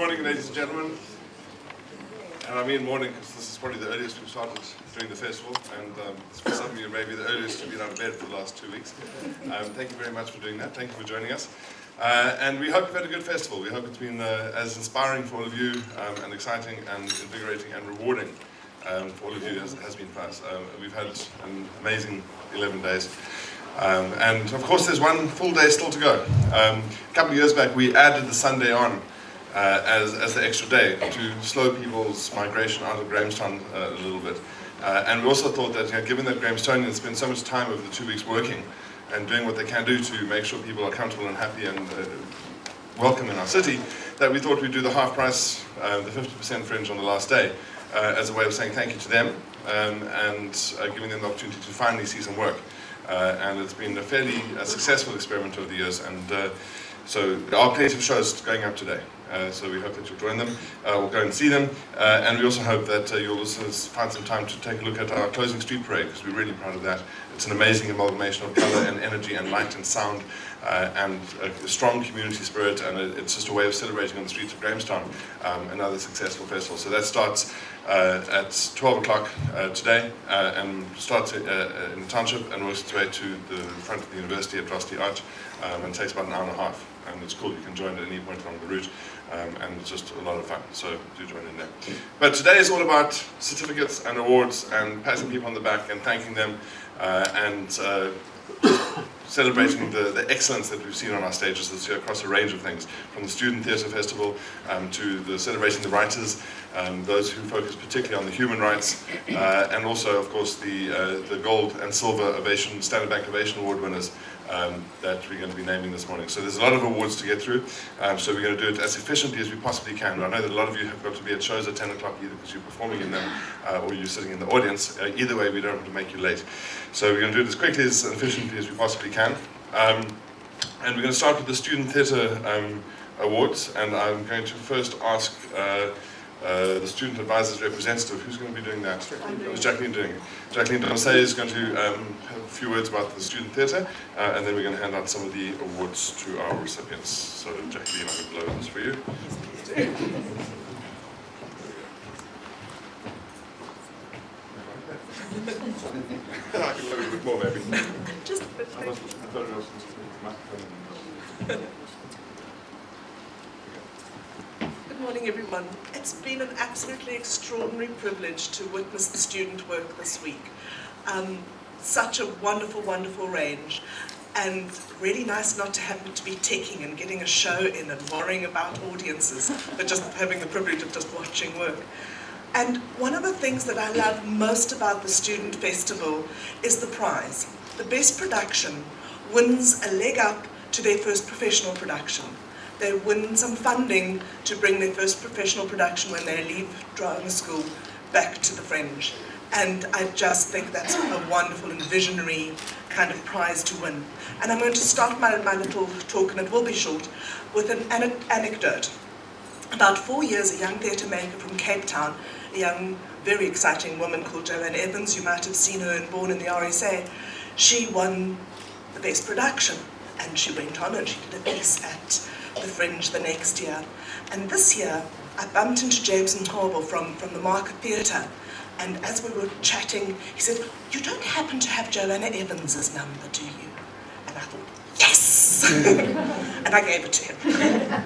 morning, ladies and gentlemen. And I mean morning because this is probably the earliest we've started during the festival, and for some of you maybe the earliest you've been out of bed for the last 2 weeks. Thank you very much for doing that. Thank you for joining us. And we hope you've had a good festival. We hope it's been as inspiring for all of you, and exciting and invigorating and rewarding for all of you as it has been for us. We've had an amazing 11 days. And of course there's one full day still to go. A couple of years back we added the Sunday on as the extra day to slow people's migration out of Grahamstown a little bit. And we also thought that, given that Grahamstonians spend so much time over the 2 weeks working and doing what they can do to make sure people are comfortable and happy and welcome in our city, that we thought we'd do the half price, the 50% fringe on the last day, as a way of saying thank you to them and giving them the opportunity to finally see some work. And it's been a fairly successful experiment over the years, and so there are plenty of shows going up today. So we hope that you'll join them, or go and see them, and we also hope that you'll also find some time to take a look at our closing street parade, because we're really proud of that. It's an amazing amalgamation of colour and energy and light and sound, and a strong community spirit, and it's just a way of celebrating on the streets of Grahamstown another successful festival. So that starts at 12 o'clock today, and starts in the township and works its way to the front of the university at Rusty Arch, and takes about an hour and a half. And it's cool, you can join at any point along the route, and it's just a lot of fun, so do join in there. But today is all about certificates and awards and patting people on the back and thanking them, and celebrating the excellence that we've seen on our stages this year across a range of things, from the Student Theatre Festival to the celebrating the writers, those who focus particularly on the human rights, and also, of course, the gold and silver Ovation, Standard Bank Ovation Award winners that we're going to be naming this morning. So there's a lot of awards to get through, so we're going to do it as efficiently as we possibly can. I know that a lot of you have got to be at shows at 10 o'clock either because you're performing in them or you're sitting in the audience. Either way, we don't want to make you late. So we're going to do it as quickly as efficiently as we possibly can. And we're going to start with the Student Theatre Awards, and I'm going to first ask the Student Advisors representative, who's going to be doing that? Is Jacqueline doing it? Jacqueline Donsay is going to have a few words about the Student Theatre, and then we're going to hand out some of the awards to our recipients. So Jacqueline, I'm going to blow this for you. I can blow a bit more maybe. Just a bit. Good morning, everyone. It's been an absolutely extraordinary privilege to witness the student work this week. Such a wonderful, wonderful range, and really nice not to have to be taking and getting a show in and worrying about audiences, but just having the privilege of just watching work. And one of the things that I love most about the Student Festival is the prize. The best production wins a leg up to their first professional production. They win some funding to bring their first professional production when they leave drama school back to the Fringe. And I just think that's a wonderful and visionary kind of prize to win. And I'm going to start my little talk, and it will be short, with an anecdote. About 4 years, a young theatre maker from Cape Town, a young, very exciting woman called Joanne Evans, you might have seen her in Born in the RSA, she won the best production. And she went on and she did a piece at the Fringe the next year. And this year, I bumped into James Nthobo from the Market Theatre. And as we were chatting, he said, "You don't happen to have Joanna Evans's number, do you?" And I thought, yes! And I gave it to him.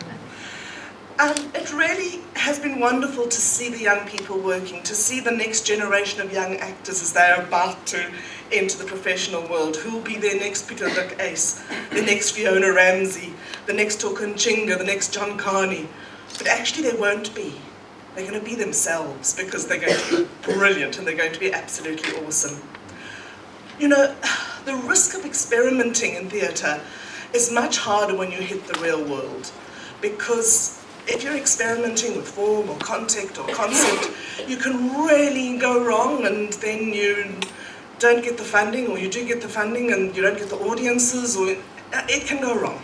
It really has been wonderful to see the young people working, to see the next generation of young actors as they're about to enter the professional world. Who will be their next Peter Luck Ace, the next Fiona Ramsey, the next Token Chinga, the next John Carney. But actually they won't be. They're going to be themselves, because they're going to be brilliant and they're going to be absolutely awesome. You know, the risk of experimenting in theatre is much harder when you hit the real world, because if you're experimenting with form or content or concept, you can really go wrong, and then you don't get the funding, or you do get the funding and you don't get the audiences, or it can go wrong.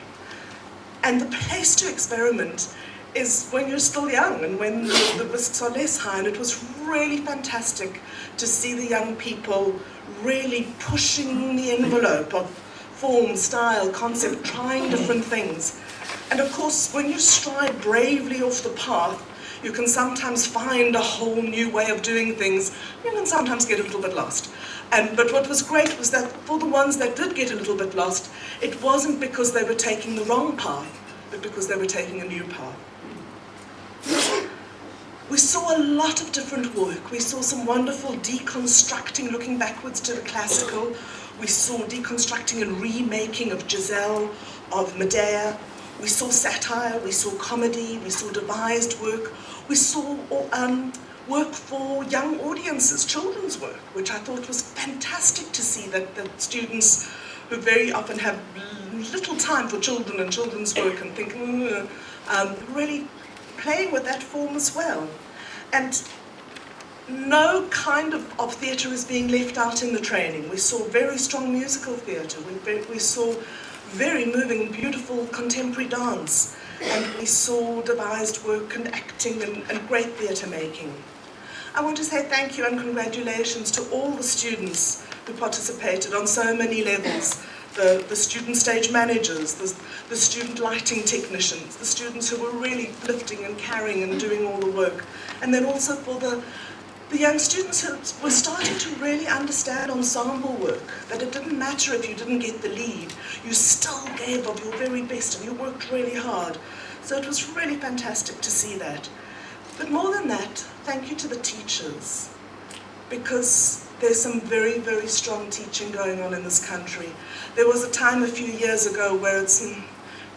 And the place to experiment is when you're still young and when the risks are less high, and it was really fantastic to see the young people really pushing the envelope of form, style, concept, trying different things. And of course, when you stride bravely off the path, you can sometimes find a whole new way of doing things. You can sometimes get a little bit lost. But what was great was that for the ones that did get a little bit lost, it wasn't because they were taking the wrong path, but because they were taking a new path. We saw a lot of different work. We saw some wonderful deconstructing, looking backwards to the classical. We saw deconstructing and remaking of Giselle, of Medea. We saw satire, we saw comedy, we saw devised work. We saw work for young audiences, children's work, which I thought was fantastic to see that students who very often have little time for children and children's work and think, really playing with that form as well. And no kind of theatre is being left out in the training. We saw very strong musical theatre. We saw very moving, beautiful contemporary dance. And we saw devised work and acting and great theatre making. I want to say thank you and congratulations to all the students who participated on so many levels. The student stage managers, the student lighting technicians, the students who were really lifting and carrying and doing all the work. And then also for the young students who were starting to really understand ensemble work, that it didn't matter if you didn't get the lead, you still gave of your very best and you worked really hard. So it was really fantastic to see that. But more than that, thank you to the teachers, because there's some very, very strong teaching going on in this country. There was a time a few years ago where it's,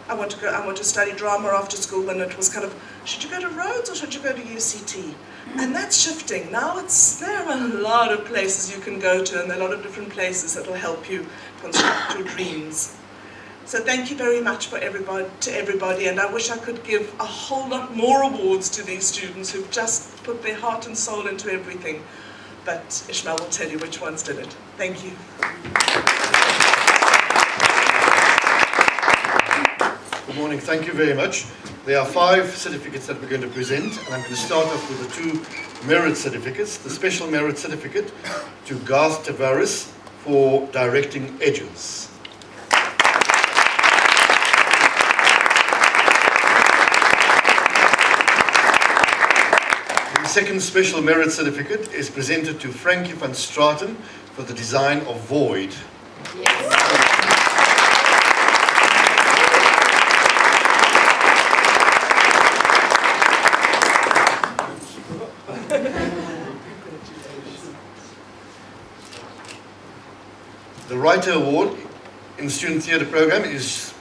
I want to study drama after school, and it was kind of, should you go to Rhodes or should you go to UCT? And that's shifting. Now there are a lot of places you can go to, and there are a lot of different places that will help you construct your dreams. So thank you very much to everybody, and I wish I could give a whole lot more awards to these students who've just put their heart and soul into everything. But Ishmael will tell you which ones did it. Thank you. Good morning, thank you very much. There are 5 certificates that we're going to present, and I'm going to start off with the 2 merit certificates. The special merit certificate to Garth Tavares for directing Edges. The second special merit certificate is presented to Frankie van Straten for the design of Void. Yes. The Writer Award in the Student Theatre Programme is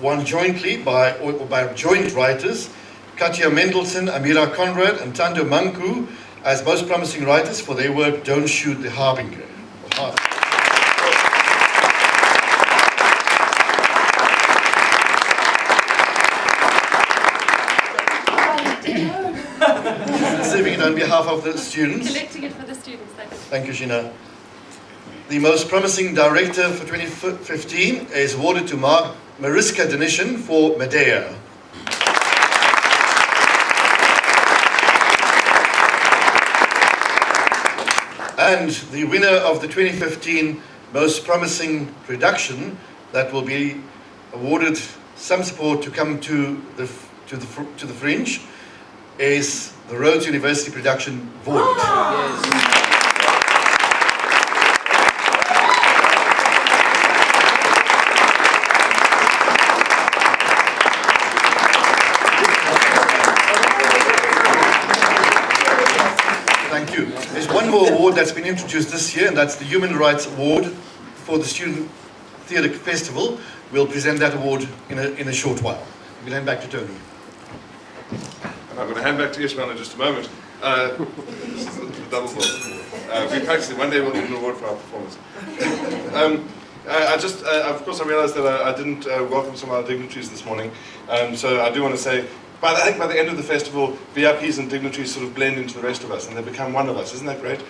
won jointly by joint writers, Katja Mendelsohn, Amira Conrad and Tando Manku as most promising writers for their work Don't Shoot the Harbinger. Receiving it on behalf of the students. Collecting it for the students, thank you. Thank you, Sheena. The most promising director for 2015 is awarded to Mariska Denishin for Medea. And the winner of the 2015 most promising production that will be awarded some support to come to the Fringe is the Rhodes University production Void. Yes. Thank you. There's one more award that's been introduced this year, and that's the Human Rights Award for the Student Theatre Festival. We'll present that award in a short while. We'll hand back to Tony. And I'm going to hand back to Ishmael in just a moment. This is the double fault. We practiced it. One day we'll get an award for our performance. Of course, I realised that I didn't welcome some of our dignitaries this morning. So I do want to say, I think by the end of the festival, VIPs and dignitaries sort of blend into the rest of us, and they become one of us. Isn't that great?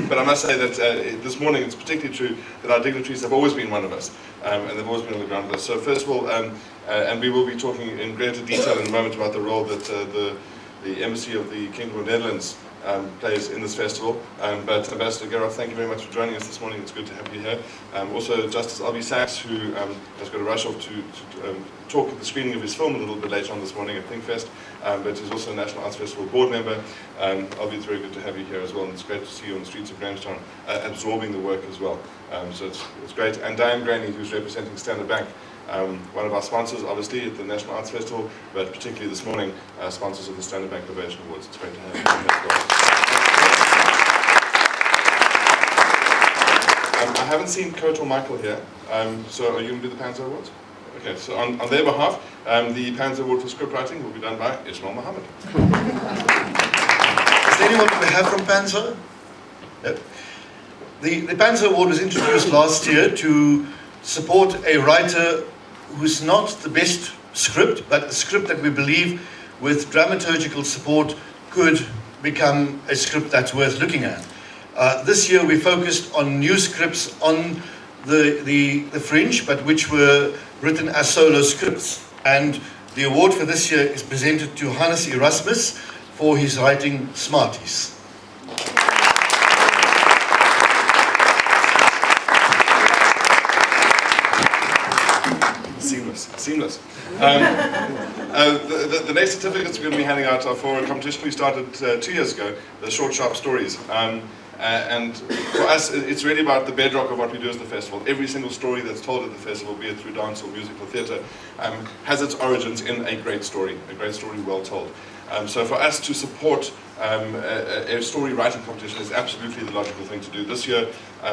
But I must say that this morning it's particularly true that our dignitaries have always been one of us, and they've always been on the ground with us. So first of all, and we will be talking in greater detail in a moment about the role that the the Embassy of the Kingdom of Netherlands plays in this festival. But Ambassador Gerard, thank you very much for joining us this morning. It's good to have you here. Also Justice Albie Sachs, who has got to rush off to talk at the screening of his film a little bit later on this morning at Thinkfest, but he's also a National Arts Festival board member. Albie, it's very good to have you here as well, and it's great to see you on the streets of Grahamstown absorbing the work as well. So it's great. And Diane Graney, who's representing Standard Bank, one of our sponsors, obviously, at the National Arts Festival, but particularly this morning, sponsors of the Standard Bank Ovation Awards. It's great to have you as well. I haven't seen Kurt or Michael here, so are you going to do the Panzer Awards? Okay, so on their behalf, the Panzer Award for script writing will be done by Ismail Mohammed. Is there anyone we have from Panzer? No. The Panzer Award was introduced last year to support a writer who's not the best script, but a script that we believe with dramaturgical support could become a script that's worth looking at. This year we focused on new scripts on the fringe, but which were written as solo scripts. And the award for this year is presented to Hannes Erasmus for his writing Smarties. Seamless. The next certificates we're going to be handing out are for a competition we started 2 years ago, the Short Sharp Stories. And for us, it's really about the bedrock of what we do as the festival. Every single story that's told at the festival, be it through dance or music or theatre, has its origins in a great story well told. So for us to support a story writing competition is absolutely the logical thing to do. This year,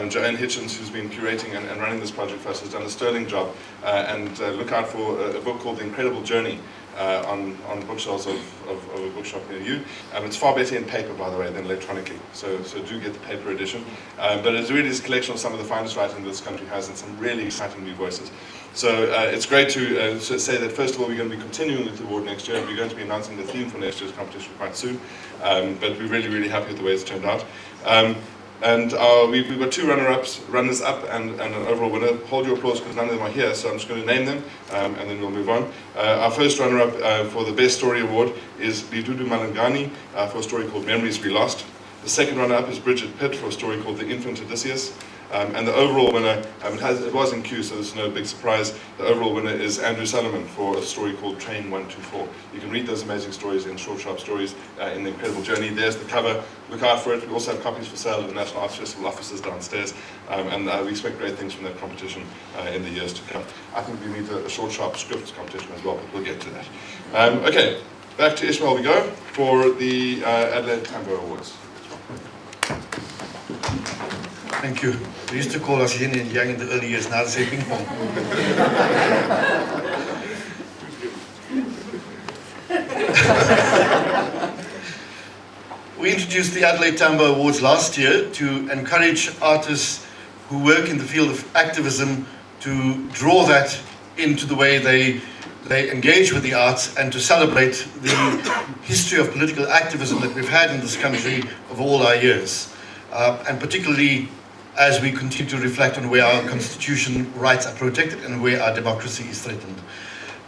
Joanne Hitchens, who's been curating and running this project for us, has done a sterling job. And look out for a book called The Incredible Journey on the bookshelves of a bookshop near you. It's far better in paper, by the way, than electronically. So do get the paper edition. But it's really this collection of some of the finest writing that this country has and some really exciting new voices. So it's great to say that, first of all, we're going to be continuing with the award next year, and we're going to be announcing the theme for next year's competition quite soon. But we're really, really happy with the way it's turned out. And we've got two runners up, and an overall winner. Hold your applause because none of them are here, so I'm just going to name them, and then we'll move on. Our first runner-up for the Best Story Award is Lidudu Malangani for a story called Memories We Lost. The second runner-up is Bridget Pitt for a story called The Infant Odysseus. And the overall winner, it was in queue, so there's no big surprise. The overall winner is Andrew Solomon for a story called Train 124. You can read those amazing stories in Short Sharp Stories in The Incredible Journey. There's the cover. Look out for it. We also have copies for sale at the National Arts Festival offices downstairs. And we expect great things from that competition in the years to come. I think we need a Short Sharp scripts competition as well, but we'll get to that. Okay, back to Ishmael we go for the Adelaide Tambo Awards. Thank you. They used to call us yin and yang in the early years, now they say ping pong. We introduced the Adelaide Tambo Awards last year to encourage artists who work in the field of activism to draw that into the way they engage with the arts and to celebrate the history of political activism that we've had in this country of all our years. And particularly as we continue to reflect on where our constitution rights are protected and where our democracy is threatened.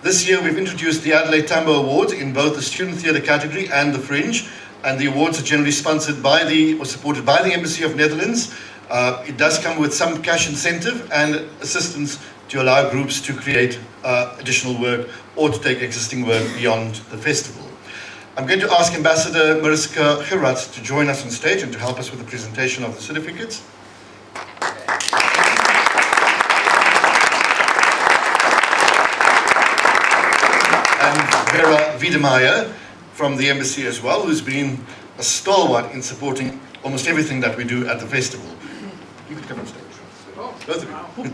This year we've introduced the Adelaide Tambo Awards in both the student theatre category and the fringe, and the awards are generally sponsored by or supported by the Embassy of Netherlands. It does come with some cash incentive and assistance to allow groups to create additional work or to take existing work beyond the festival. I'm going to ask Ambassador Mariska Gerard to join us on stage and to help us with the presentation of the certificates. And Vera Wiedemeyer from the Embassy as well, who's been a stalwart in supporting almost everything that we do at the festival. You could come on stage. Both of you.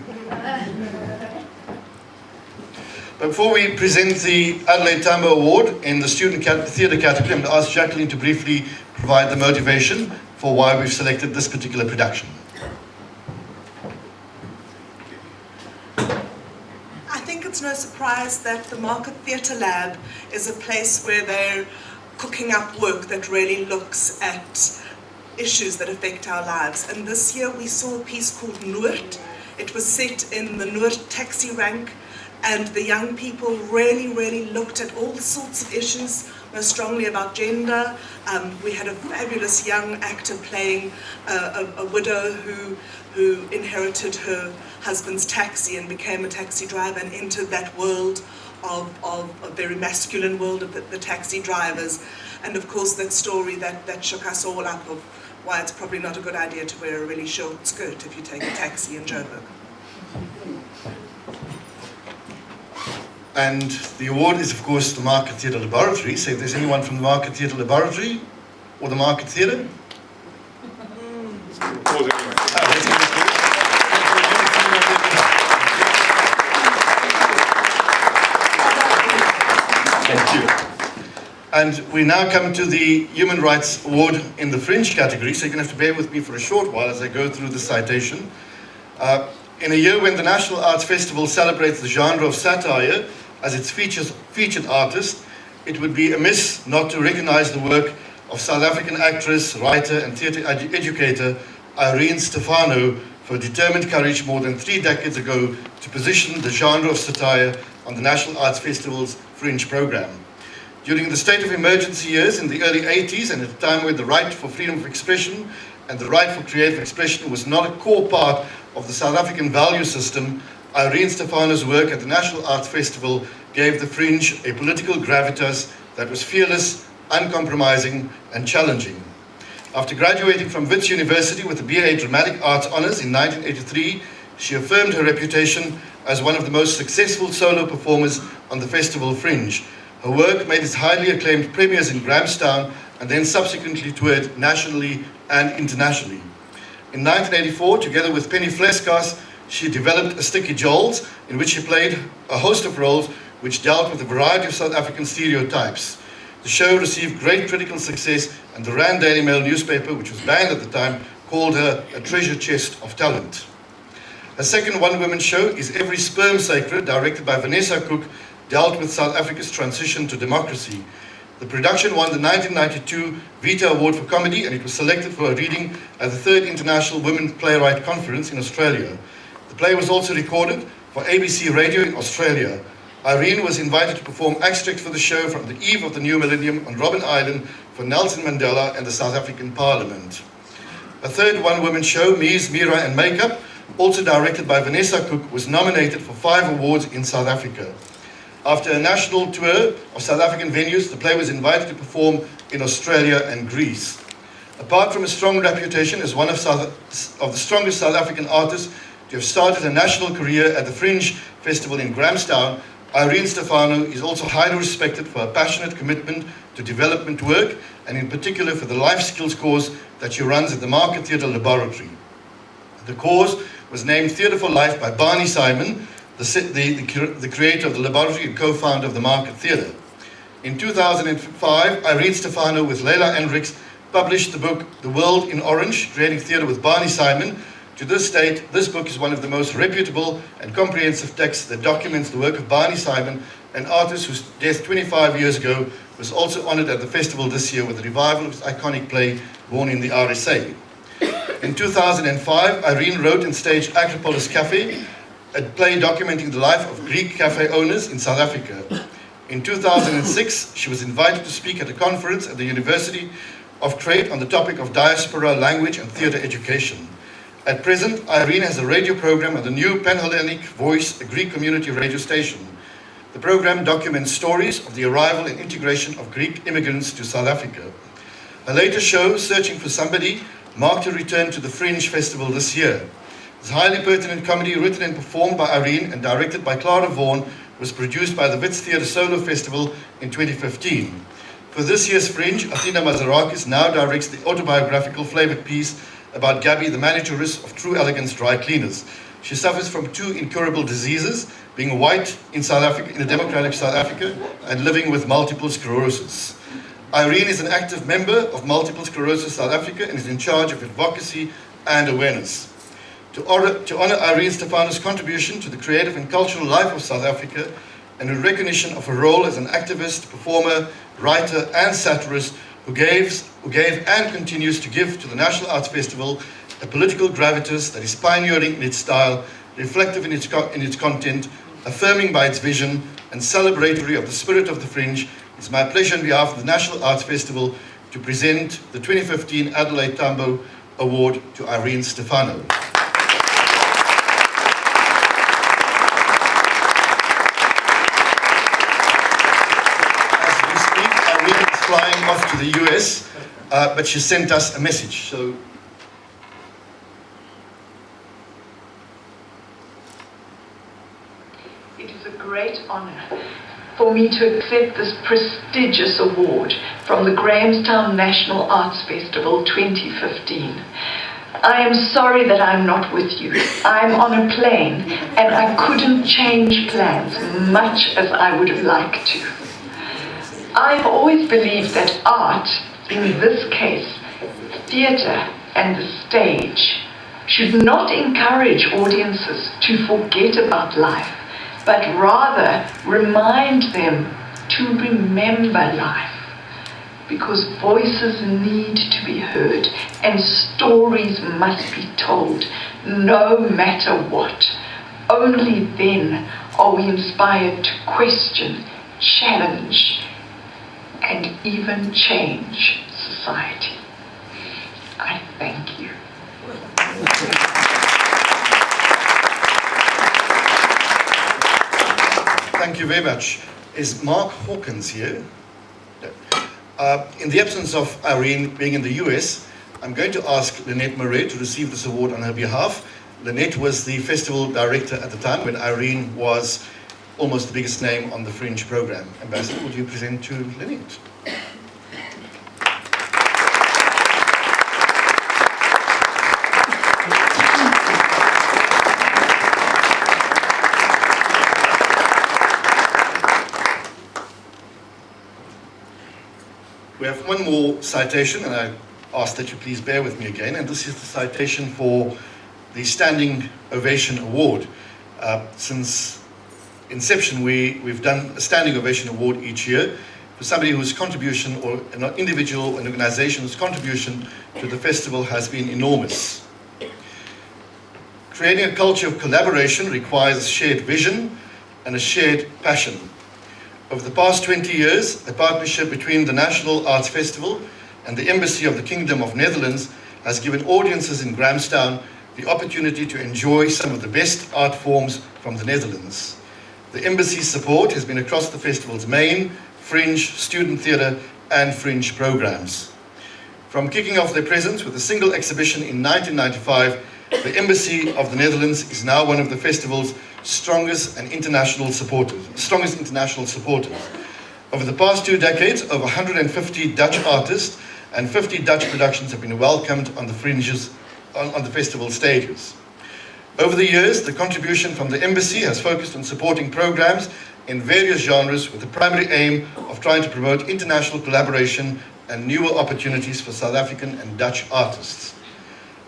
But before we present the Adelaide Tambo Award in the student theatre category, I'm going to ask Jacqueline to briefly provide the motivation for why we've selected this particular production. I think it's no surprise that the Market Theatre Lab is a place where they're cooking up work that really looks at issues that affect our lives. And this year we saw a piece called Noord. It was set in the Noord taxi rank, and the young people really looked at all sorts of issues strongly about gender. We had a fabulous young actor playing a widow who inherited her husband's taxi and became a taxi driver and entered that world of a very masculine world of the taxi drivers. And of course that story that shook us all up of why it's probably not a good idea to wear a really short skirt if you take a taxi in Joburg. And the award is, of course, the Market Theatre Laboratory. So if there's anyone from the Market Theatre Laboratory or the Market Theatre. Thank you. And we now come to the Human Rights Award in the Fringe category. So you're going to have to bear with me for a short while as I go through the citation. In a year when the National Arts Festival celebrates the genre of satire as its featured artist, it would be amiss not to recognize the work of South African actress, writer and theatre educator Irene Stefano for determined courage more than 3 decades ago to position the genre of satire on the National Arts Festival's Fringe program. During the state of emergency years in the early 80s, and at a time when the right for freedom of expression and the right for creative expression was not a core part of the South African value system, Irene Stefano's work at the National Arts Festival gave the Fringe a political gravitas that was fearless, uncompromising and challenging. After graduating from Wits University with a BA Dramatic Arts Honours in 1983, she affirmed her reputation as one of the most successful solo performers on the festival Fringe. Her work made its highly acclaimed premieres in Grahamstown and then subsequently toured nationally and internationally. In 1984, together with Penny Fleskas, she developed A Sticky Jols, in which she played a host of roles which dealt with a variety of South African stereotypes. The show received great critical success, and the Rand Daily Mail newspaper, which was banned at the time, called her a treasure chest of talent. Her second one-woman show is Every Sperm Sacred, directed by Vanessa Cook, dealt with South Africa's transition to democracy. The production won the 1992 Vita Award for Comedy, and it was selected for a reading at the 3rd International Women Playwright Conference in Australia. The play was also recorded for ABC Radio in Australia. Irene was invited to perform extracts for the show from the eve of the new millennium on Robben Island for Nelson Mandela and the South African Parliament. A third one-woman show, Mies, Mira and Makeup, also directed by Vanessa Cook, was nominated for 5 awards in South Africa. After a national tour of South African venues, the play was invited to perform in Australia and Greece. Apart from a strong reputation as one of the strongest South African artists to have started a national career at the Fringe Festival in Grahamstown, Irene Stefano is also highly respected for her passionate commitment to development work, and in particular for the life skills course that she runs at the Market Theatre Laboratory. The course was named Theatre for Life by Barney Simon, the creator of the laboratory and co-founder of the Market Theatre. In 2005, Irene Stefano with Leila Hendricks published the book The World in Orange, Creating Theatre with Barney Simon. To this date, this book is one of the most reputable and comprehensive texts that documents the work of Barney Simon, an artist whose death 25 years ago was also honoured at the festival this year with the revival of his iconic play, Born in the RSA. In 2005, Irene wrote and staged Acropolis Cafe, a play documenting the life of Greek cafe owners in South Africa. In 2006, she was invited to speak at a conference at the University of Crete on the topic of diaspora, language and theatre education. At present, Irene has a radio program on the new Pan-Hellenic Voice, a Greek community radio station. The program documents stories of the arrival and integration of Greek immigrants to South Africa. Her latest show, Searching for Somebody, marked her return to the Fringe Festival this year. This highly pertinent comedy, written and performed by Irene and directed by Clara Vaughan, was produced by the Wits Theatre Solo Festival in 2015. For this year's Fringe, Athena Mazarakis now directs the autobiographical flavoured piece about Gabby, the manageress of True Elegance Dry Cleaners. She suffers from 2 incurable diseases, being white in South Africa, in a democratic South Africa, and living with multiple sclerosis. Irene is an active member of Multiple Sclerosis South Africa and is in charge of advocacy and awareness. To honour Irene Stefano's contribution to the creative and cultural life of South Africa, and in recognition of her role as an activist, performer, writer and satirist, who gave and continues to give to the National Arts Festival a political gravitas that is pioneering in its style, reflective in its content, affirming by its vision, and celebratory of the spirit of the Fringe, It's my pleasure on behalf of the National Arts Festival to present the 2015 Adelaide Tambo Award to Irene Stefano. As we speak, Irene is flying off to the US, but she sent us a message. So, it is a great honour for me to accept this prestigious award from the Grahamstown National Arts Festival 2015. I am sorry that I'm not with you. I'm on a plane and I couldn't change plans much as I would have liked to. I've always believed that art, in this case, theatre and the stage, should not encourage audiences to forget about life, but rather remind them to remember life. Because voices need to be heard and stories must be told, no matter what. Only then are we inspired to question, challenge, and even change society. I thank you. thank you very much. Is Mark Hawkins here? No. In the absence of Irene being in the US, I'm going to ask Lynette Murray to receive this award on her behalf. Lynette was the festival director at the time when Irene was almost the biggest name on the Fringe program. Ambassador, would you present to Lynette? We have one more citation, and I ask that you please bear with me again, and this is the citation for the Standing Ovation Award. Since inception, we've done a Standing Ovation Award each year for somebody whose contribution, or an individual, an organization whose contribution to the festival has been enormous. Creating a culture of collaboration requires shared vision and a shared passion. Over the past 20 years, the partnership between the National Arts Festival and the Embassy of the Kingdom of Netherlands has given audiences in Grahamstown the opportunity to enjoy some of the best art forms from the Netherlands. The Embassy's support has been across the festival's main, Fringe, student theatre and Fringe programs. From kicking off their presence with a single exhibition in 1995, the Embassy of the Netherlands is now one of the festival's strongest international supporters. Over the past 2 decades, over 150 Dutch artists and 50 Dutch productions have been welcomed on the Fringes, on the festival stages. Over the years, the contribution from the Embassy has focused on supporting programs in various genres with the primary aim of trying to promote international collaboration and newer opportunities for South African and Dutch artists.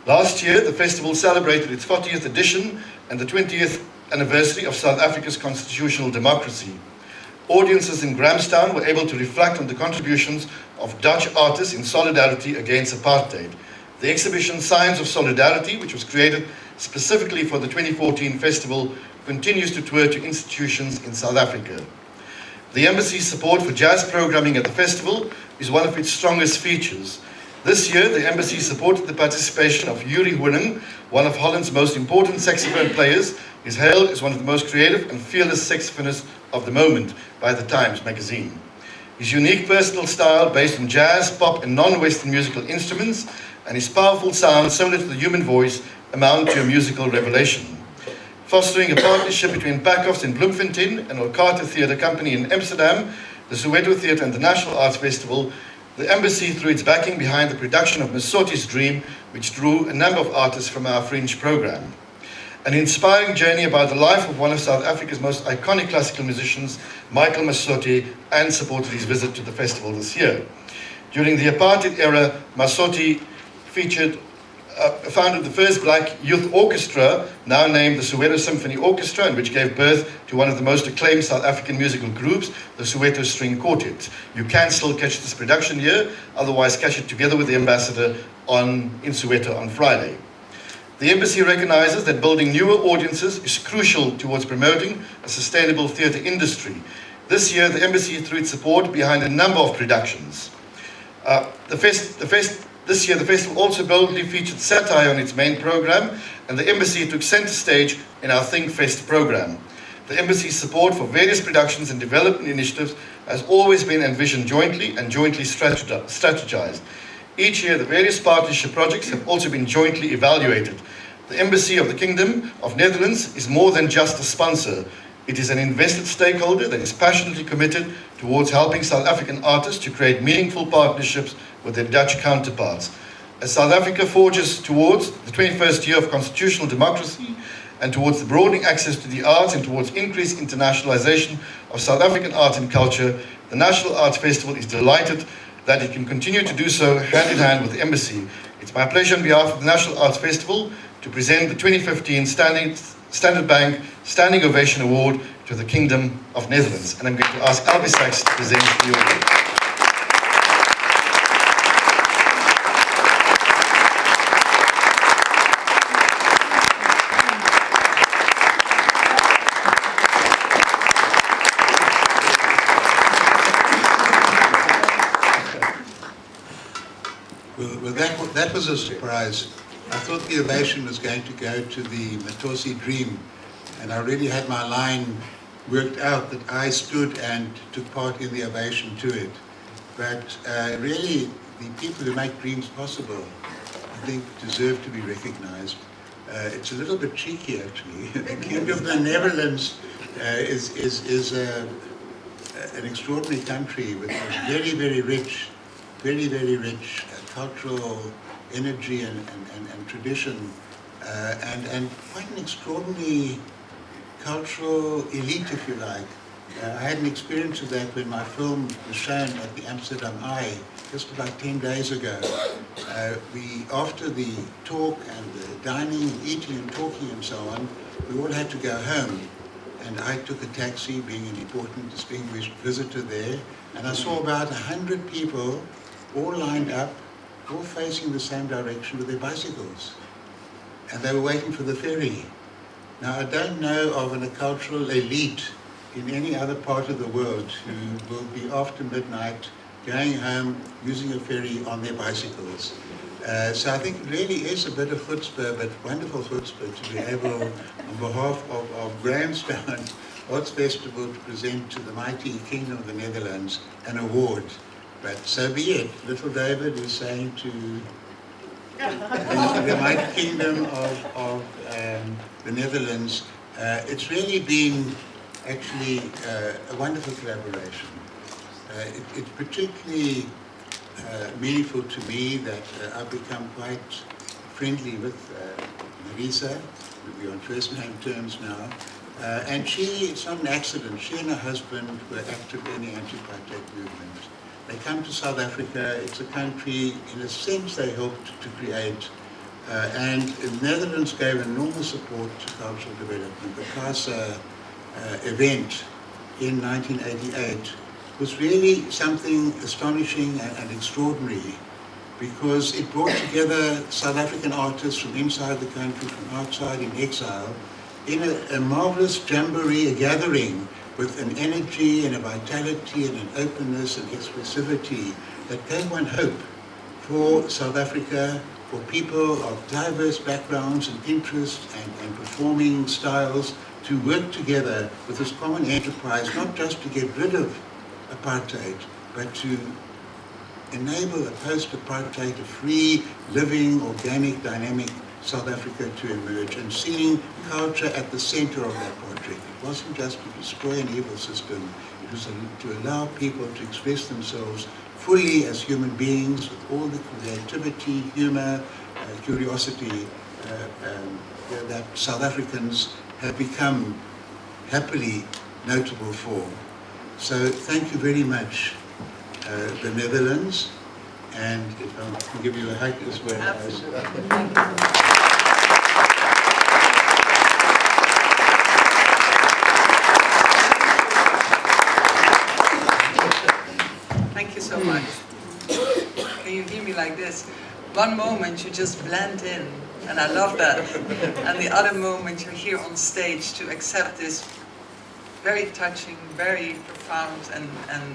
Last year, the festival celebrated its 40th edition and the 20th anniversary of South Africa's constitutional democracy. Audiences in Grahamstown were able to reflect on the contributions of Dutch artists in solidarity against apartheid. The exhibition Signs of Solidarity, which was created specifically for the 2014 festival, continues to tour to institutions in South Africa. The Embassy's support for jazz programming at the festival is one of its strongest features. This year, the Embassy supported the participation of Yuri Hoening, one of Holland's most important saxophone players. He is hailed as one of the most creative and fearless saxophonists of the moment by the Times magazine. His unique personal style, based on jazz, pop and non-Western musical instruments, and his powerful sound, similar to the human voice, amount to a musical revelation. Fostering a partnership between Pakhoffs in Bloemfontein and Orkata Theatre Company in Amsterdam, the Soweto Theatre and the National Arts Festival, the Embassy threw its backing behind the production of Masoti's Dream, which drew a number of artists from our Fringe program. An inspiring journey about the life of one of South Africa's most iconic classical musicians, Michael Masoti, and supported his visit to the festival this year. During the apartheid era, Masoti founded the first black youth orchestra, now named the Soweto Symphony Orchestra, and which gave birth to one of the most acclaimed South African musical groups, the Soweto String Quartet. You can still catch this production here, otherwise catch it together with the ambassador in Soweto on Friday. The Embassy recognizes that building newer audiences is crucial towards promoting a sustainable theatre industry. This year, the Embassy threw its support behind a number of productions. This year, the festival also boldly featured satire on its main program, and the Embassy took centre stage in our Think Fest program. The Embassy's support for various productions and development initiatives has always been envisioned jointly and jointly strategized. Each year, the various partnership projects have also been jointly evaluated. The Embassy of the Kingdom of Netherlands is more than just a sponsor. It is an invested stakeholder that is passionately committed towards helping South African artists to create meaningful partnerships with their Dutch counterparts. As South Africa forges towards the 21st year of constitutional democracy and towards the broadening access to the arts and towards increased internationalization of South African art and culture, the National Arts Festival is delighted that it can continue to do so hand in hand with the Embassy. It's my pleasure on behalf of the National Arts Festival to present the 2015 Standard Bank Standing Ovation Award to the Kingdom of Netherlands. And I'm going to ask Albie Sachs to present the award. Well, that was a surprise. I thought the ovation was going to go to the Matosi Dream, and I already had my line worked out that I stood and took part in the ovation to it. But really, the people who make dreams possible, I think, deserve to be recognized. It's a little bit cheeky, actually. The Kingdom of the Netherlands is an extraordinary country with a very, very rich cultural energy and tradition, and quite an extraordinary cultural elite, if you like. I had an experience of that when my film was shown at the Amsterdam Eye just about 10 days ago. After the talk and the dining and eating and talking and so on, we all had to go home. And I took a taxi, being an important, distinguished visitor there, and I saw about 100 people all lined up, all facing the same direction with their bicycles. And they were waiting for the ferry. Now, I don't know of a cultural elite in any other part of the world who will be after midnight going home using a ferry on their bicycles. So I think it really is a bit of chutzpah, but wonderful chutzpah to be able, on behalf of Grahamstown Arts Festival, to present to the mighty Kingdom of the Netherlands an award. But so be it. Little David is saying to the mighty Kingdom of the Netherlands, it's really been actually a wonderful collaboration. It's particularly meaningful to me that I've become quite friendly with Marisa. We're on first name terms now. And it's not an accident. She and her husband were active in the anti-apartheid movement. They come to South Africa. It's a country, in a sense, they helped to create. And the Netherlands gave enormous support to cultural development. The CASA event in 1988 was really something astonishing and extraordinary, because it brought together South African artists from inside the country, from outside, in exile, in a marvelous jamboree, a gathering with an energy and a vitality and an openness and expressivity that gave one hope for South Africa, for people of diverse backgrounds and interests and performing styles to work together with this common enterprise, not just to get rid of apartheid, but to enable a post-apartheid, a free, living, organic, dynamic South Africa to emerge, and seeing culture at the center of that project. It wasn't just to destroy an evil system, it was to allow people to express themselves fully as human beings with all the creativity, humor, curiosity that South Africans have become happily notable for. So thank you very much, the Netherlands, and if I can give you a hug as well. Thank you so much. Can you hear me like this? One moment you just blend in, and I love that. And the other moment you're here on stage to accept this very touching, very profound and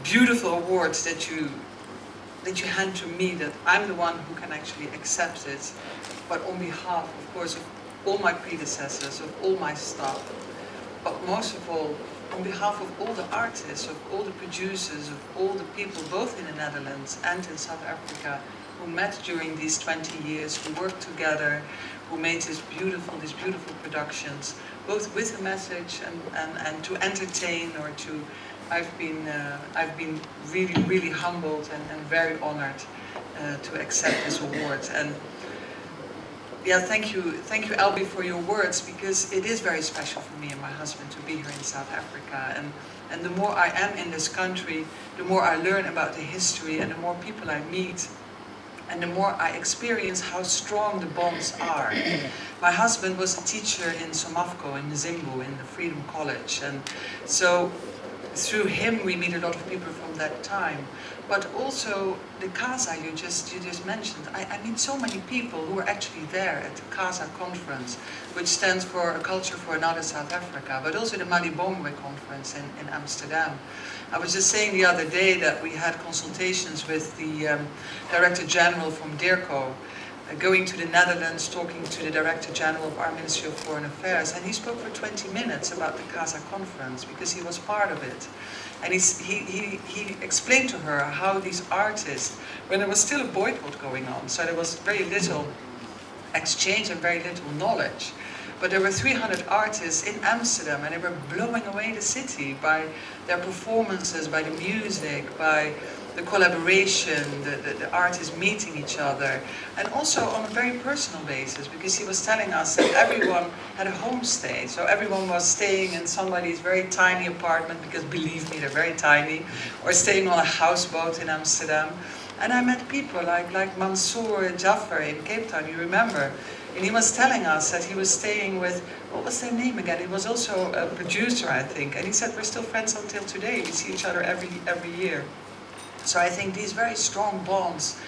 beautiful awards that you hand to me, that I'm the one who can actually accept it, but on behalf, of course, of all my predecessors, of all my staff, but most of all, on behalf of all the artists, of all the producers, of all the people, both in the Netherlands and in South Africa, who met during these 20 years, who worked together, who made these beautiful productions, both with a message and to entertain or to. I've been really humbled and very honored to accept this award. And yeah, thank you, Albie, for your words, because it is very special for me and my husband to be here in South Africa. And the more I am in this country, the more I learn about the history, and the more people I meet, and the more I experience how strong the bonds are. My husband was a teacher in Somafco, in Zimbu, in the Freedom College, and so through him we meet a lot of people from that time. But also the CASA you just mentioned. I meet so many people who were actually there at the CASA conference, which stands for A Culture for Another South Africa, but also the Malibongwe conference in Amsterdam. I was just saying the other day that we had consultations with the Director General from DIRCO, going to the Netherlands, talking to the Director General of our Ministry of Foreign Affairs, and he spoke for 20 minutes about the CASA conference because he was part of it. And he explained to her how these artists, when there was still a boycott going on, so there was very little exchange and very little knowledge, but there were 300 artists in Amsterdam, and they were blowing away the city by their performances, by the music, by the collaboration, the artists meeting each other, and also on a very personal basis, because he was telling us that everyone had a homestay, so everyone was staying in somebody's very tiny apartment, because believe me, they're very tiny, or staying on a houseboat in Amsterdam. And I met people like Mansour Jaffer in Cape Town, you remember, and he was telling us that he was staying with, what was their name again? He was also a producer, I think, and he said we're still friends until today, we see each other every year. So I think these very strong bonds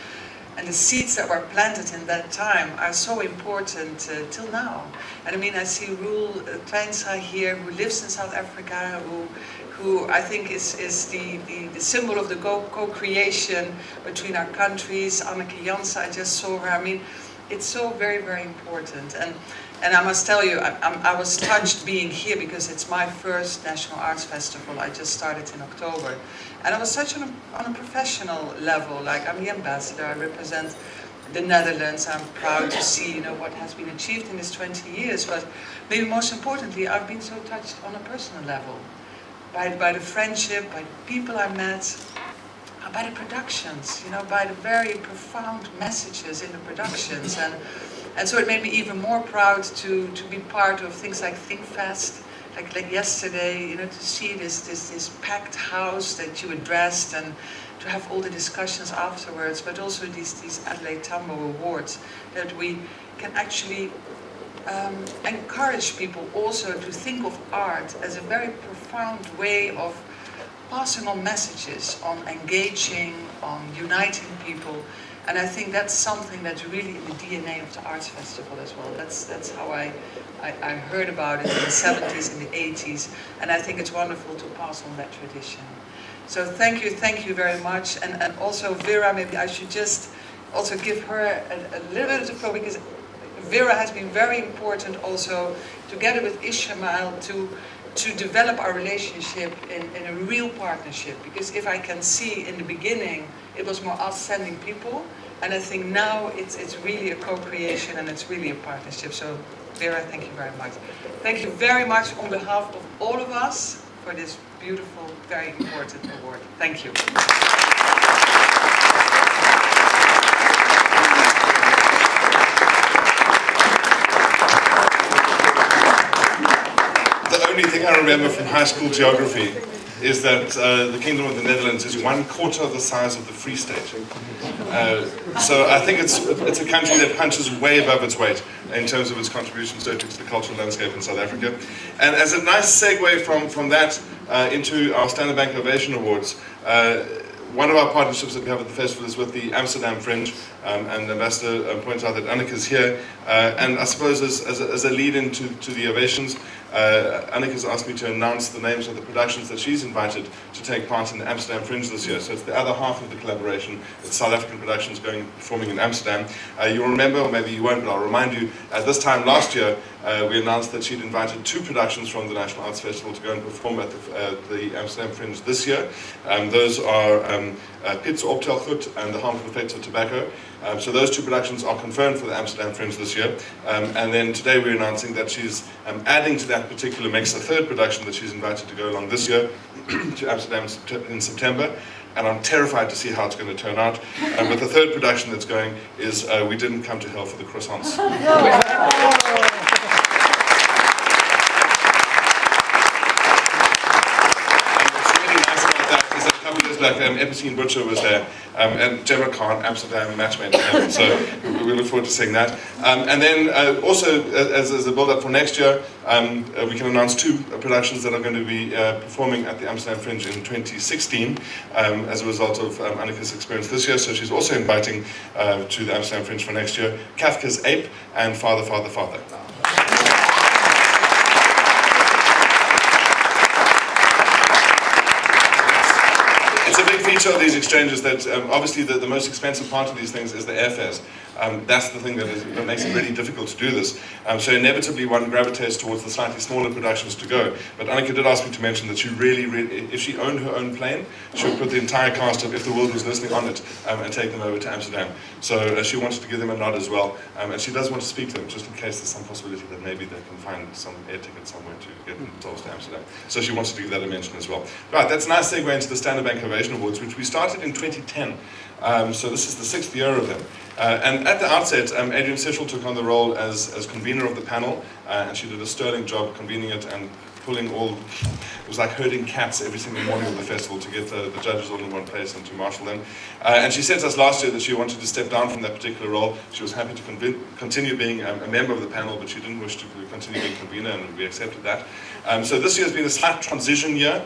and the seeds that were planted in that time are so important till now. And I mean, I see Roel Twijnstra here, who lives in South Africa, who I think is the symbol of the co-creation between our countries. Anneke Jansen, I just saw her. I mean, it's so very important. And I must tell you, I was touched being here because it's my first National Arts Festival. I just started in October. And I was such on a professional level, like I'm the ambassador, I represent the Netherlands. I'm proud to see, what has been achieved in these 20 years. But maybe most importantly, I've been so touched on a personal level by the friendship, by the people I met, by the productions, by the very profound messages in the productions. And so it made me even more proud to be part of things like ThinkFest, like yesterday, to see this packed house that you addressed, and to have all the discussions afterwards, but also these Adelaide Tambo Awards, that we can actually encourage people also to think of art as a very profound way of passing on messages, on engaging, on uniting people. And I think that's something that's really in the DNA of the Arts Festival as well. That's how I heard about it in the 70s and the 80s, and I think it's wonderful to pass on that tradition. So thank you very much. And also Vera, maybe I should just also give her a little bit of applause, because Vera has been very important also, together with Ishmael, to develop our relationship in a real partnership. Because if I can see in the beginning, it was more us sending people, and I think now it's really a co-creation and it's really a partnership. So Vera, thank you very much. Thank you very much on behalf of all of us for this beautiful, very important award. Thank you. The only thing I remember from high school geography is that the Kingdom of the Netherlands is 1/4 of the size of the Free State. So I think it's a country that punches way above its weight in terms of its contributions to the cultural landscape in South Africa. And as a nice segue from that into our Standard Bank Ovation Awards, one of our partnerships that we have at the festival is with the Amsterdam Fringe, and the Ambassador points out that Anneke is here, and I suppose as a lead-in to the Ovations, Annika's asked me to announce the names of the productions that she's invited to take part in the Amsterdam Fringe this year. So it's the other half of the collaboration. It's South African productions performing in Amsterdam. You'll remember, or maybe you won't, but I'll remind you, at this time last year, we announced that she'd invited 2 productions from the National Arts Festival to go and perform at the Amsterdam Fringe this year. Those are Pits Optelgoed and The Harmful Effects of Tobacco. So those 2 productions are confirmed for the Amsterdam Fringe this year. And then today we're announcing that she's adding to that particular mix a 3rd production that she's invited to go along this year to Amsterdam in September. And I'm terrified to see how it's going to turn out. But the 3rd production that's going is We Didn't Come to Hell for the Croissants. Like Epicene Butcher was there, and Gemma Khan, Amsterdam matchmaker. So we look forward to seeing that. And then also, as a build-up for next year, we can announce 2 productions that are going to be performing at the Amsterdam Fringe in 2016 as a result of Annika's experience this year. So she's also inviting to the Amsterdam Fringe for next year Kafka's Ape and Father, Father, Father. It's a big feature of these exchanges that obviously the most expensive part of these things is the airfares. That's the thing that makes it really difficult to do this. So inevitably one gravitates towards the slightly smaller productions to go. But Annika did ask me to mention that she really, if she owned her own plane, she would put the entire cast of If the World Was Listening on it and take them over to Amsterdam. So she wanted to give them a nod as well. And she does want to speak to them, just in case there's some possibility that maybe they can find some air ticket somewhere to get themselves to Amsterdam. So she wanted to give that a mention as well. Right, that's a nice segue into the Standard Bank Ovation Awards, which we started in 2010. So this is the 6th year of them. And at the outset, Adrian Sitchell took on the role as convener of the panel, and she did a sterling job convening it and pulling all, it was like herding cats every single morning of the festival to get the judges all in one place and to marshal them. And she said to us last year that she wanted to step down from that particular role. She was happy to continue being a member of the panel, but she didn't wish to continue being convener, and we accepted that. So this year has been a slight transition year.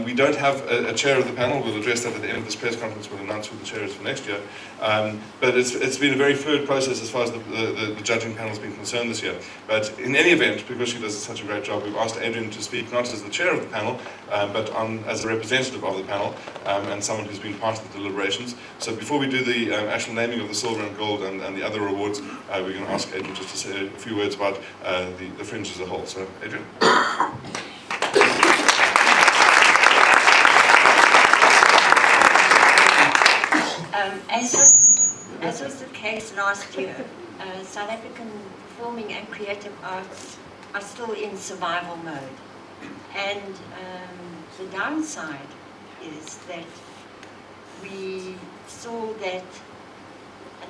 We don't have a chair of the panel. We'll address that at the end of this press conference. We'll announce who the chair is for next year. But it's been a very fluid process as far as the judging panel has been concerned this year. But in any event, because she does such a great job, we've asked Adrian to speak not as the chair of the panel, but as a representative of the panel and someone who's been part of the deliberations. So before we do the actual naming of the silver and gold and the other awards, we're going to ask Adrian just to say a few words about the Fringe as a whole. So, Adrian. As was the case last year, South African performing and creative arts are still in survival mode. And the downside is that we saw that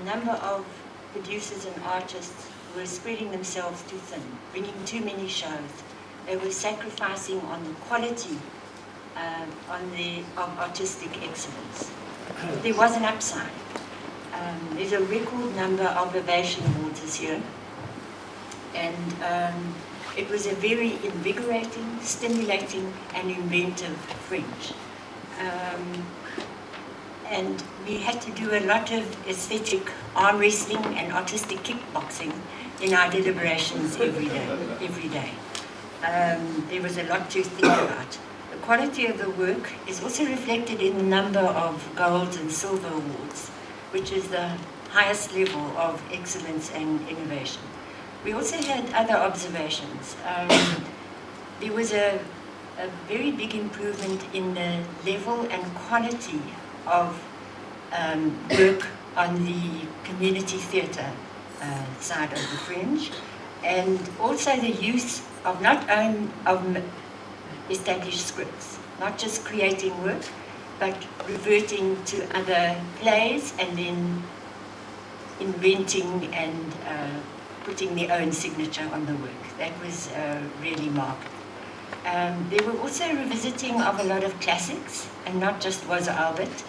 a number of producers and artists were spreading themselves too thin, bringing too many shows. They were sacrificing on the quality of artistic excellence. There was an upside. There's a record number of Ovation Awards this year, and it was a very invigorating, stimulating, and inventive Fringe. And we had to do a lot of aesthetic arm wrestling and artistic kickboxing in our deliberations every day. There was a lot to think about. The quality of the work is also reflected in the number of gold and silver awards, which is the highest level of excellence and innovation. We also had other observations. There was a very big improvement in the level and quality of work on the community theatre side of the Fringe, and also the use of not only of established scripts, not just creating work, but reverting to other plays and then inventing and putting their own signature on the work. That was really marked. There were also revisiting of a lot of classics, and not just Was Albert.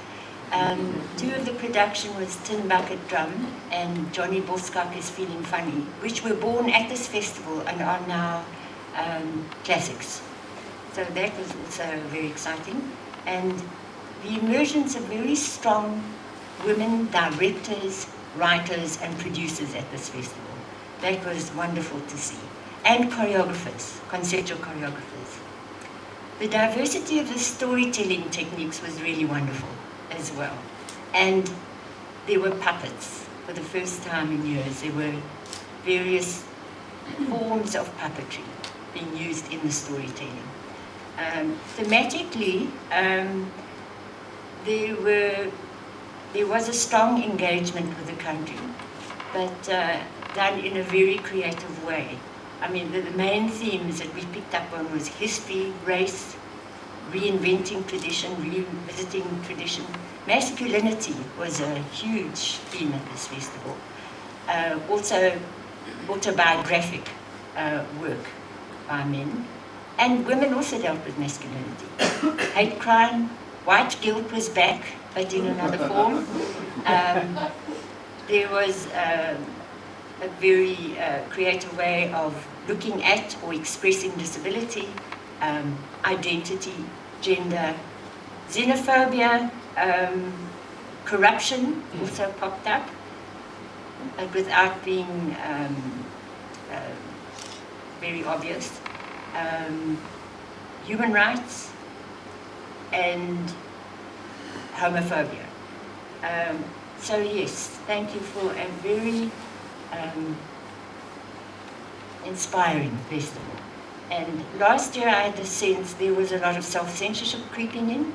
Two of the production was Tin Bucket Drum and Johnny Boskak is Feeling Funny, which were born at this festival and are now classics. So that was also very exciting. And the emergence of very strong women directors, writers, and producers at this festival. That was wonderful to see. and choreographers, conceptual choreographers. The diversity of the storytelling techniques was really wonderful as well. And there were puppets for the first time in years. There were various forms of puppetry being used in the storytelling. Thematically, there was a strong engagement with the country, but done in a very creative way. I mean, the main themes that we picked up on was history, race, reinventing tradition, revisiting tradition. Masculinity was a huge theme at this festival. Also autobiographic work by men. And women also dealt with masculinity. Hate crime, white guilt was back, but in another form. There was a very creative way of looking at or expressing disability, identity, gender, xenophobia, corruption also popped up, but without being very obvious. Human rights and homophobia. So yes, thank you for a very inspiring festival. And last year I had the sense there was a lot of self-censorship creeping in.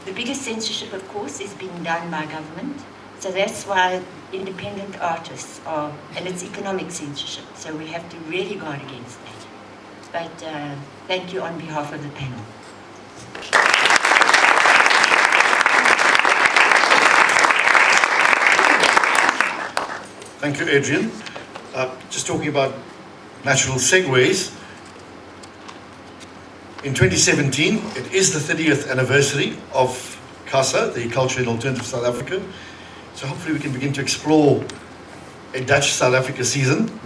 The biggest censorship, of course, is being done by government. So that's why independent artists are, and it's economic censorship. So we have to really guard against that. But thank you on behalf of the panel. Thank you, Adrian. Just talking about natural segues. In 2017, it is the 30th anniversary of CASA, the Culture in Alternative South Africa. So hopefully we can begin to explore a Dutch South Africa season.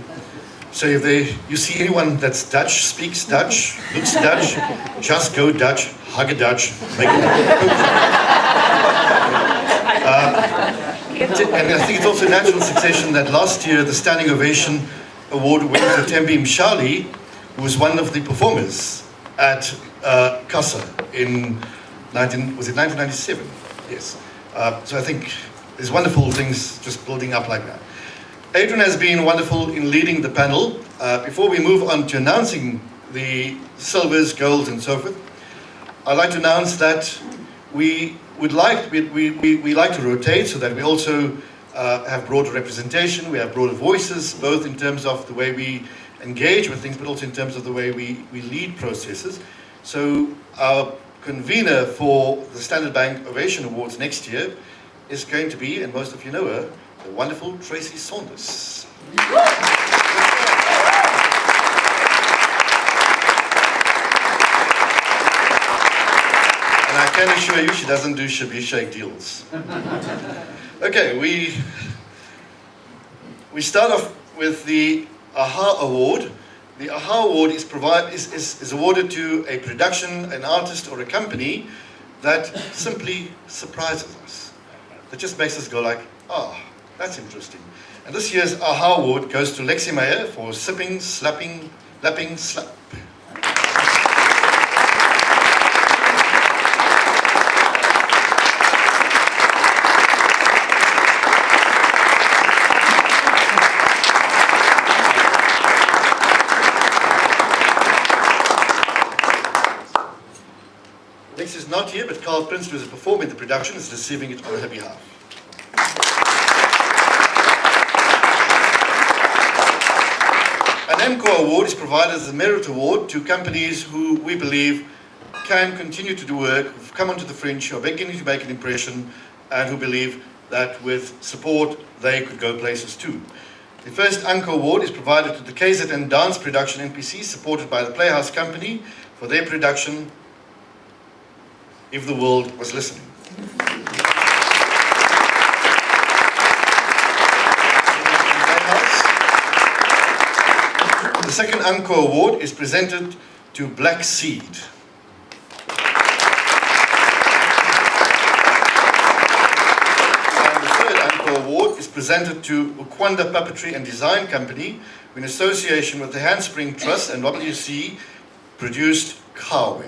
So if you see anyone that's Dutch, speaks Dutch, looks Dutch, just go Dutch, hug a Dutch, make it. And I think it's also a natural succession that last year the Standing Ovation Award went to Tembi Mshali, who was one of the performers at CASA in 1997? Yes. So I think there's wonderful things just building up like that. Adrian has been wonderful in leading the panel. Before we move on to announcing the silvers, golds, and so forth, I'd like to announce that we like to rotate so that we also have broader representation, we have broader voices, both in terms of the way we engage with things, but also in terms of the way we lead processes. So our convener for the Standard Bank Ovation Awards next year is going to be, and most of you know her, the wonderful Tracy Saunders. And I can assure you she doesn't do shabby shake deals. Okay, we start off with the AHA Award. The AHA Award is awarded to a production, an artist, or a company that simply surprises us. That just makes us go like, oh, that's interesting. And this year's AHA Award goes to Lexi Meyer for Sipping, Slapping, Lapping, Slap. Lex is not here, but Carl Prince, who is performing the production, is receiving it on her behalf. An MCOR award is provided as a merit award to companies who we believe can continue to do work, who've come onto the fringe, who are beginning to make an impression, and who believe that with support they could go places too. The first Anchor Award is provided to the KZN Dance Production NPC, supported by the Playhouse Company, for their production If the World Was Listening. The second Encore Award is presented to Black Seed. And the third Encore Award is presented to Ukwanda Puppetry and Design Company, who in association with the Handspring Trust and WC produced Kawe.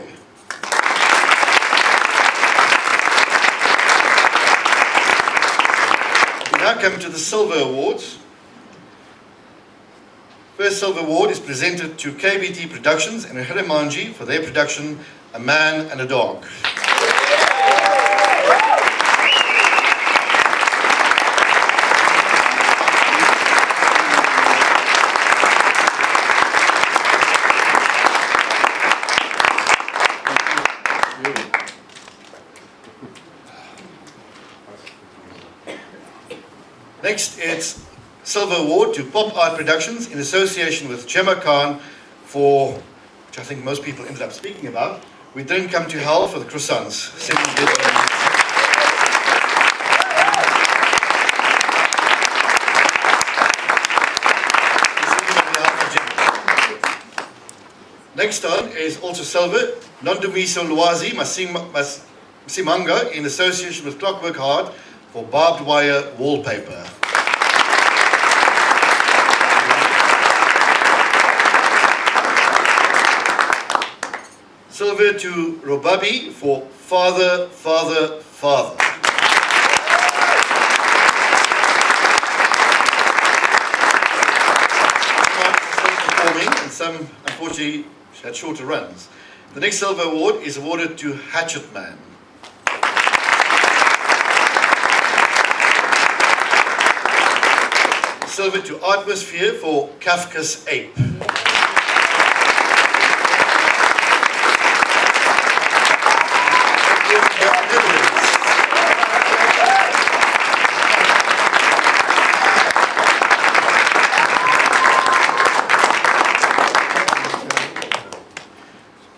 We now come to the Silver Awards. First Silver Award is presented to KBT Productions and Hirimanji for their production A Man and a Dog. Next, it's Silver Award to Pop Art Productions in association with Gemma Khan for, which I think most people ended up speaking about, We Didn't Come to Hell for the Croissants. Next on is also silver, Nondumiso Lwazi Masimanga in association with Clockwork Hard for barbed wire wallpaper. Silver to Robabi for Father, Father, Father. Performing, and some unfortunately had shorter runs. The next silver award is awarded to Hatchet Man. Silver to Atmosphere for Kafka's Ape.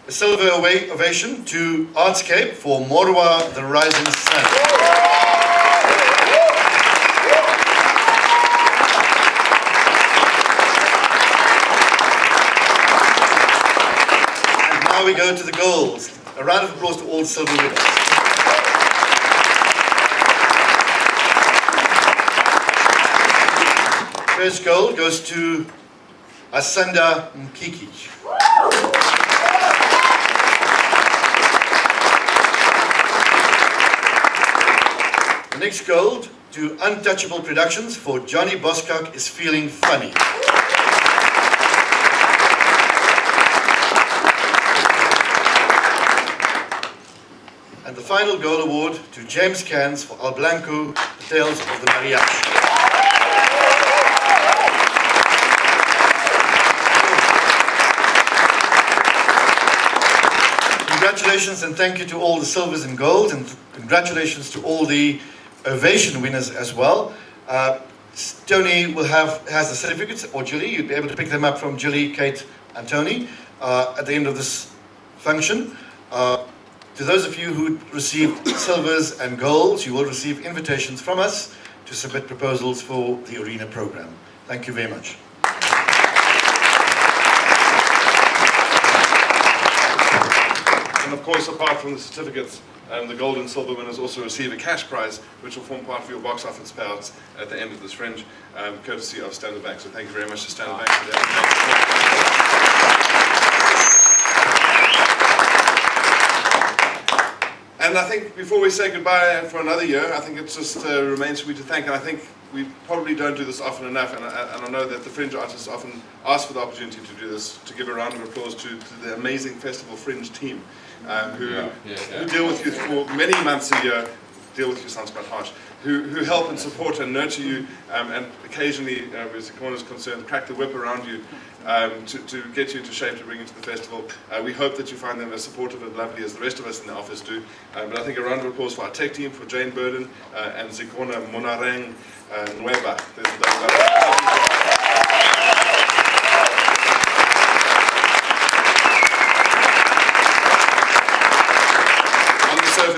A silver ovation to Artscape for Morwa the Rising Sun. Now we go to the golds. A round of applause to all the silver winners. First gold goes to Asanda Mkiki. The next gold to Untouchable Productions for Johnny Boskak is Feeling Funny. And the final gold award to James Cans for El Blanco, The Tales of the Mariachi. Congratulations and thank you to all the silvers and golds, and congratulations to all the Ovation winners as well. Tony has the certificates, or Julie, you'd be able to pick them up from Julie, Kate and Tony at the end of this function. To those of you who received silvers and golds, you will receive invitations from us to submit proposals for the arena program. Thank you very much. And of course, apart from the certificates, the gold and silver winners also receive a cash prize, which will form part of your box office payouts at the end of this fringe, courtesy of Standard Bank. So thank you very much to Standard Bank for that. And I think before we say goodbye for another year, I think it just remains for me to thank, and I think we probably don't do this often enough, and I know that the Fringe artists often ask for the opportunity to do this, to give a round of applause to the amazing Festival Fringe team, who deal with you for many months a year. Deal with you sounds quite harsh. Who help and support and nurture you, and occasionally, as the corner is concerned, crack the whip around you to get you into shape to bring you to the festival. We hope that you find them as supportive and lovely as the rest of us in the office do. But I think a round of applause for our tech team, for Jane Burden and Zikona Monareng Nueva.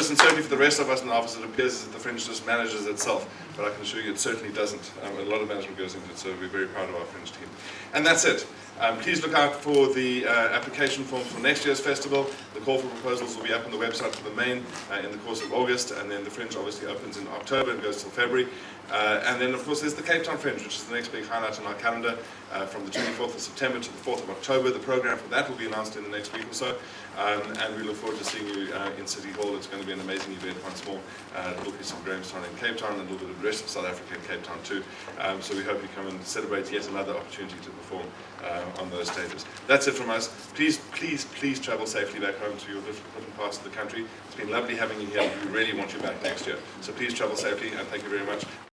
us, and certainly for the rest of us in the office, it appears that the Fringe just manages itself, but I can assure you it certainly doesn't. A lot of management goes into it, so we're very proud of our Fringe team. And that's it. Please look out for the application forms for next year's festival. The call for proposals will be up on the website for the main in the course of August, and then the Fringe obviously opens in October and goes till February. And then of course there's the Cape Town Fringe, which is the next big highlight on our calendar from the 24th of September to the 4th of October. The program for that will be announced in the next week or so, and we look forward to seeing you in City Hall. It's going to be an amazing event once more. A little piece of Grahamstown in Cape Town and a little bit of the rest of South Africa in Cape Town too. So we hope you come and celebrate yet another opportunity to perform on those stages. That's it from us. Please, please, please travel safely back home to your different parts of the country. It's been lovely having you here. We really want you back next year. So please travel safely, and thank you very much.